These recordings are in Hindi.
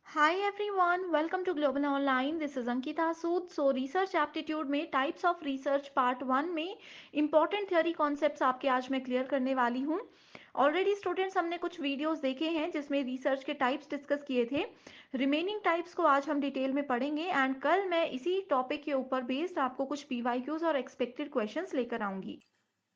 Hi everyone, welcome to Global Online. This is Ankita Sood. So research aptitude में टाइप्स ऑफ रिसर्च पार्ट 1 में इम्पॉर्टेंट थ्योरी कॉन्सेप्ट्स आपके आज मैं क्लियर करने वाली हूँ। ऑलरेडी स्टूडेंट्स हमने कुछ वीडियोस देखे हैं जिसमें रिसर्च के टाइप्स डिस्कस किए थे। रिमेनिंग टाइप्स को आज हम डिटेल में पढ़ेंगे एंड कल मैं इसी टॉपिक के ऊपर बेस्ड आपको कुछ पीवाईक्यूज और एक्सपेक्टेड क्वेश्चंस लेकर आऊंगी।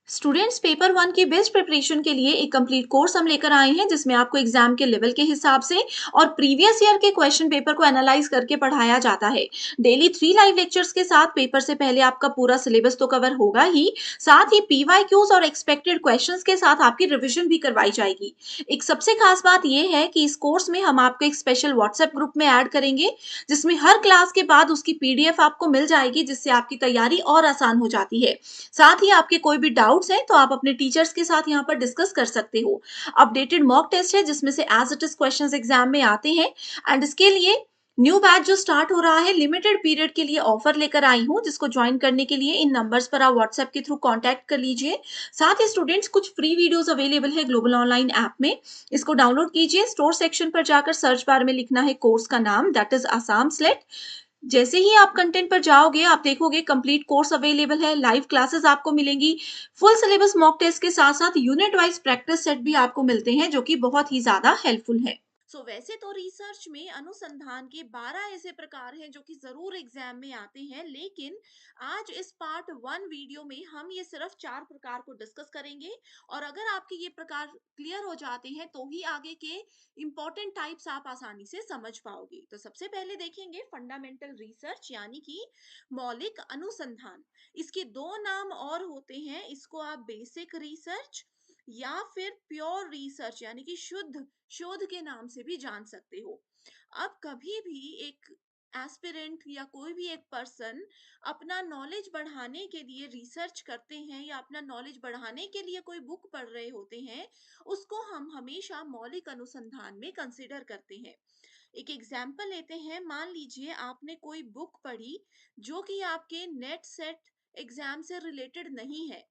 स्टूडेंट्स पेपर वन की बेस्ट प्रिपरेशन के लिए एक कंप्लीट कोर्स हम लेकर आए हैं जिसमें आपको एग्जाम के लेवल के हिसाब से और प्रीवियस ईयर के क्वेश्चन पेपर को एनालाइज करके पढ़ाया जाता है। डेली 3 लाइव लेक्चर्स के साथ पेपर से पहले आपका पूरा सिलेबस तो कवर होगा ही, साथ ही पीवाईक्यूज और एक्सपेक्टेड क्वेश्चंस के साथ आपकी रिविजन भी करवाई जाएगी। एक सबसे खास बात यह है कि इस कोर्स में हम आपको एक स्पेशल व्हाट्सएप ग्रुप में ऐड करेंगे जिसमें हर क्लास के बाद उसकी पीडीएफ आपको मिल जाएगी, जिससे आपकी तैयारी और आसान हो जाती है। साथ ही आपके कोई भी डाउट्स हैं तो आप अपने टीचर्स के साथ यहाँ पर डिस्कस कर सकते हो। अपडेटेड मॉक टेस्ट है जिसमें से as it is questions exam में आते हैं। एंड इसके लिए न्यू बैच जो स्टार्ट हो रहा है, लिमिटेड पीरियड के लिए ऑफर लेकर आई हूँ, जिसको ज्वाइन करने के लिए इन नंबर्स पर आप व्हाट्सएप के थ्रू कांटेक्ट कर लीजिए। साथ ही स्टूडेंट्स कुछ फ्री वीडियोस अवेलेबल है ग्लोबल ऑनलाइन ऐप में, इसको डाउनलोड कीजिए। स्टोर सेक्शन पर जाकर सर्च बार में लिखना है कोर्स का नाम, दैट इज आसाम स्लेट। जैसे ही आप कंटेंट पर जाओगे आप देखोगे कंप्लीट कोर्स अवेलेबल है, लाइव क्लासेस आपको मिलेंगी, फुल सिलेबस मॉक टेस्ट के साथ साथ यूनिट वाइज प्रैक्टिस सेट भी आपको मिलते हैं जो कि बहुत ही ज्यादा हेल्पफुल है। वैसे तो रिसर्च में अनुसंधान के 12 ऐसे प्रकार हैं जो कि जरूर एग्जाम में आते हैं, लेकिन आज इस पार्ट 1 वीडियो में हम ये सिर्फ 4 प्रकार को डिस्कस करेंगे। और अगर आपके ये प्रकार क्लियर हो जाते हैं तो ही आगे के इंपॉर्टेंट टाइप्स आप आसानी से समझ पाओगे। तो सबसे पहले देखेंगे फंडामेंटल रिसर्च यानी कि मौलिक अनुसंधान। इसके दो नाम और होते हैं, इसको आप बेसिक रिसर्च या फिर प्योर रिसर्च यानी कि शुद्ध शोध के नाम से भी जान सकते हो। अब कभी भी एक एस्पिरेंट या कोई भी एक पर्सन अपना नॉलेज बढ़ाने के लिए रिसर्च करते हैं या अपना नॉलेज बढ़ाने के लिए कोई बुक पढ़ रहे होते हैं, उसको हम हमेशा मौलिक अनुसंधान में कंसिडर करते हैं। एक एग्जाम्पल लेते हैं, मान लीजिए आपने कोई बुक पढ़ी जो कि आपके नेट सेट एग्जाम से रिलेटेड नहीं है।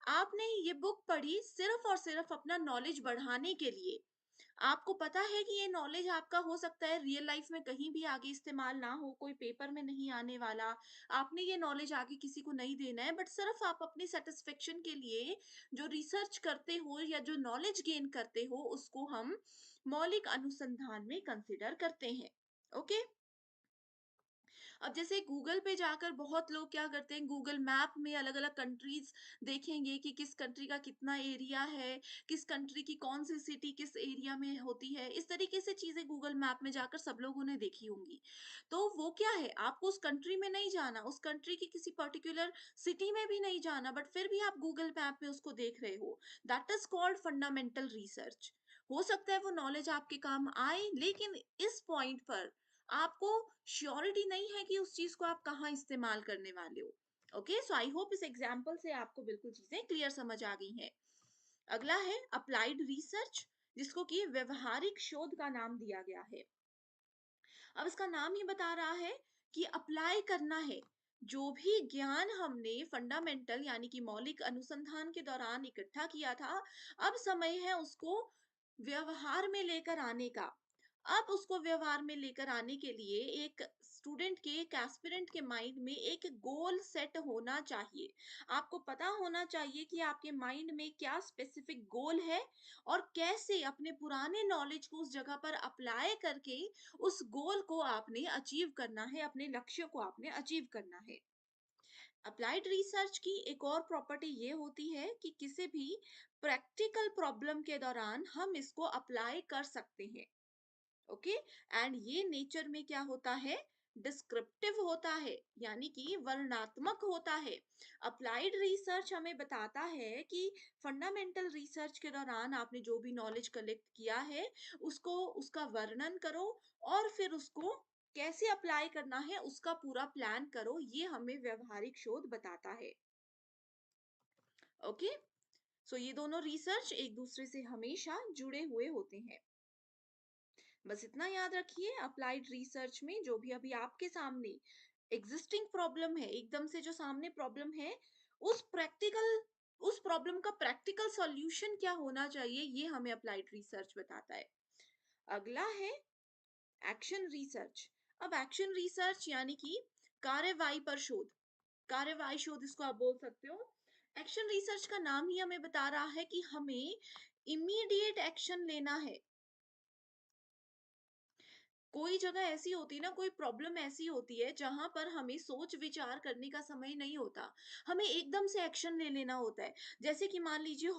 आपने ये बुक पढ़ी सिर्फ और सिर्फ अपना नॉलेज बढ़ाने के लिए। आपको पता है कि ये नॉलेज आपका हो सकता है रियल लाइफ में कहीं भी आगे इस्तेमाल ना हो, कोई पेपर में नहीं आने वाला। आपने ये नॉलेज आगे किसी को नहीं देना है, बट सिर्फ आप अपनी सेटिस्फेक्शन के लिए जो रिसर्च करते हो या जो नॉलेज गेन करते हो उसको हम मौलिक अनुसंधान में कंसिडर करते हैं। ओके। अब जैसे गूगल पे जाकर बहुत लोग क्या करते हैं, गूगल मैप में अलग अलग कंट्रीज देखेंगे कि किस कंट्री का कितना एरिया है, किस कंट्री की कौन सी सिटी किस एरिया में होती है। इस तरीके से चीजें गूगल मैप में जाकर सब लोगों ने देखी होंगी। तो वो क्या है, आपको उस कंट्री में नहीं जाना, उस कंट्री की किसी पर्टिकुलर सिटी में भी नहीं जाना, बट फिर भी आप गूगल मैप में उसको देख रहे हो। That is called fundamental research. हो सकता है वो नॉलेज आपके काम आए, लेकिन इस पॉइंट पर आपको श्योरिटी नहीं है कि उस चीज को आप कहाँ इस्तेमाल करने वाले हो। ओके, सो आई होप इस एग्जाम्पल से आपको बिल्कुल चीजें क्लियर समझ आ गई हैं। अगला है अप्लाइड रिसर्च, जिसको कि व्यवहारिक शोध का नाम दिया गया है। अब इसका नाम ही बता रहा है कि अप्लाई करना है। जो भी ज्ञान हमने फंडामेंटल यानी कि मौलिक अनुसंधान के दौरान इकट्ठा किया था, अब समय है उसको व्यवहार में लेकर आने का। अब उसको व्यवहार में लेकर आने के लिए एक स्टूडेंट के, एक एस्पिरेंट के माइंड में एक गोल सेट होना चाहिए। आपको पता होना चाहिए कि आपके माइंड में क्या स्पेसिफिक गोल है और कैसे अपने पुराने नॉलेज को उस जगह पर अप्लाई करके उस गोल को आपने अचीव करना है, अपने लक्ष्य को आपने अचीव करना है। अप्लाइड रिसर्च की एक और प्रॉपर्टी ये होती है कि किसी भी प्रैक्टिकल प्रॉब्लम के दौरान हम इसको अप्लाई कर सकते हैं। ओके। एंड ये नेचर में क्या होता है, डिस्क्रिप्टिव होता है, यानी कि वर्णनात्मक होता है। अप्लाइड रिसर्च हमें बताता है कि फंडामेंटल रिसर्च के दौरान आपने जो भी नॉलेज कलेक्ट किया है उसको, उसका वर्णन करो और फिर उसको कैसे अप्लाई करना है उसका पूरा प्लान करो। ये हमें व्यवहारिक शोध बताता है। ओके। सो ये दोनों रिसर्च एक दूसरे से हमेशा जुड़े हुए होते हैं। बस इतना याद रखिए, अप्लाइड रिसर्च में जो भी अभी आपके सामने एग्जिस्टिंग प्रॉब्लम है, एकदम से जो सामने प्रॉब्लम है, उस प्रैक्टिकल, उस प्रॉब्लम का प्रैक्टिकल सॉल्यूशन क्या होना चाहिए, ये हमें अप्लाइड रिसर्च बताता है। अगला है एक्शन रिसर्च। अब एक्शन रिसर्च यानी कि कार्यवाही पर शोध, कार्यवाही शोध इसको आप बोल सकते हो। एक्शन रिसर्च का नाम ही हमें बता रहा है कि हमें इमीडिएट एक्शन लेना है। कोई जगह ऐसी होती है ना, कोई प्रॉब्लम ऐसी होती है जहां पर हमें सोच विचार करने का समय नहीं होता, हमें एकदम से एक्शन ले लेना होता है। जैसे कि मान लीजिए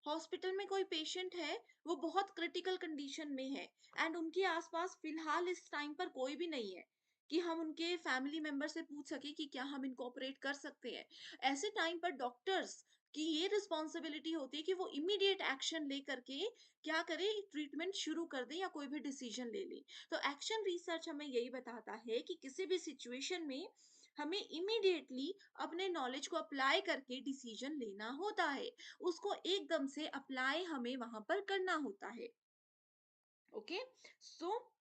हॉस्पिटल में कोई पेशेंट है, वो बहुत क्रिटिकल कंडीशन में है एंड उनके आसपास फिलहाल इस टाइम पर कोई भी नहीं है कि हम उनके फैमिली मेंबर से पूछ सके कि क्या हम इनको ऑपरेट कर सकते हैं। ऐसे टाइम पर डॉक्टर्स की ये रिस्पॉन्सिबिलिटी होती है कि वो इमीडिएट एक्शन लेकर के क्या करे, ट्रीटमेंट शुरू कर दें या कोई भी डिसीजन ले लें। तो एक्शन रिसर्च हमें यही बताता है कि किसी भी सिचुएशन में हमें इमीडिएटली अपने नॉलेज को अप्लाई करके डिसीजन लेना होता है, उसको एकदम से अप्लाई हमें वहां पर करना होता है। ओके, सो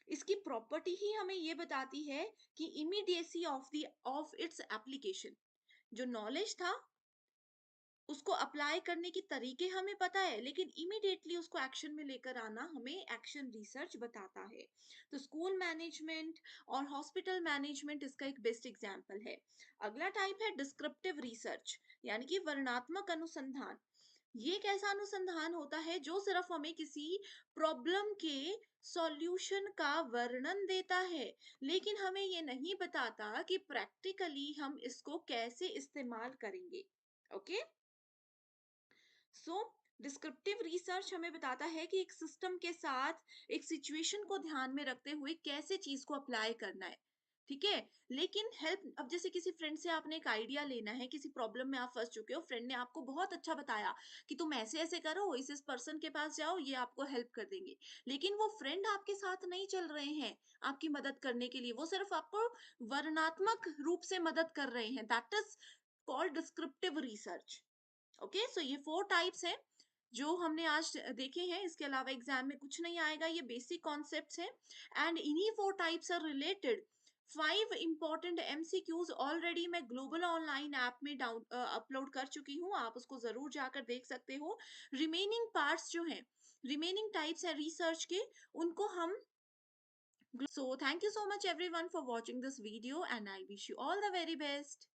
इसकी प्रॉपर्टी ही हमें ये बताती है कि इमीडिएसी ऑफ इट्स एप्लीकेशन, जो नॉलेज था उसको अप्लाई करने के तरीके हमें पता है, लेकिन इमीडिएटली उसको एक्शन में लेकर आना हमें एक्शन रिसर्च बताता है। तो स्कूल मैनेजमेंट और हॉस्पिटल मैनेजमेंट इसका एक बेस्ट एग्जाम्पल है। अगला टाइप है डिस्क्रिप्टिव रिसर्च, यानी कि वर्णनात्मक अनुसंधान। ये एक ऐसा अनुसंधान होता है जो सिर्फ हमें किसी प्रॉब्लम के सॉल्यूशन का वर्णन देता है, लेकिन हमें ये नहीं बताता कि प्रैक्टिकली हम इसको कैसे इस्तेमाल करेंगे। ओके, सो डिस्क्रिप्टिव रिसर्च हमें बताता है कि एक सिस्टम के साथ एक सिचुएशन को ध्यान में रखते हुए कैसे चीज को अप्लाई करना है। ठीक है, लेकिन हेल्प, अब जैसे किसी फ्रेंड से आपने एक आइडिया लेना है, किसी प्रॉब्लम में आप फंस चुके हो, फ्रेंड ने आपको बहुत अच्छा बताया कि तुम ऐसे ऐसे करो, इस पर्सन के पास जाओ, ये आपको हेल्प कर देंगे। लेकिन वो फ्रेंड आपके साथ नहीं चल रहे हैं आपकी मदद करने के लिए, वो सिर्फ आपको वर्णनात्मक रूप से मदद कर रहे हैं। That is called descriptive research. Okay, so ये 4 टाइप्स हैं जो हमने आज देखे हैं। इसके अलावा एग्जाम में कुछ नहीं आएगा, ये बेसिक कॉन्सेप्ट्स हैं एंड इन्हीं 4 types are related 5 important MCQs already मैं ग्लोबल ऑनलाइन ऐप में डाउन अपलोड कर चुकी हूँ, आप उसको जरूर जाकर देख सकते हो। रिमेनिंग पार्ट्स जो हैं, रिमेनिंग टाइप्स है रिसर्च के, उनको हम so thank you so much everyone for watching this video and I wish you all the very best.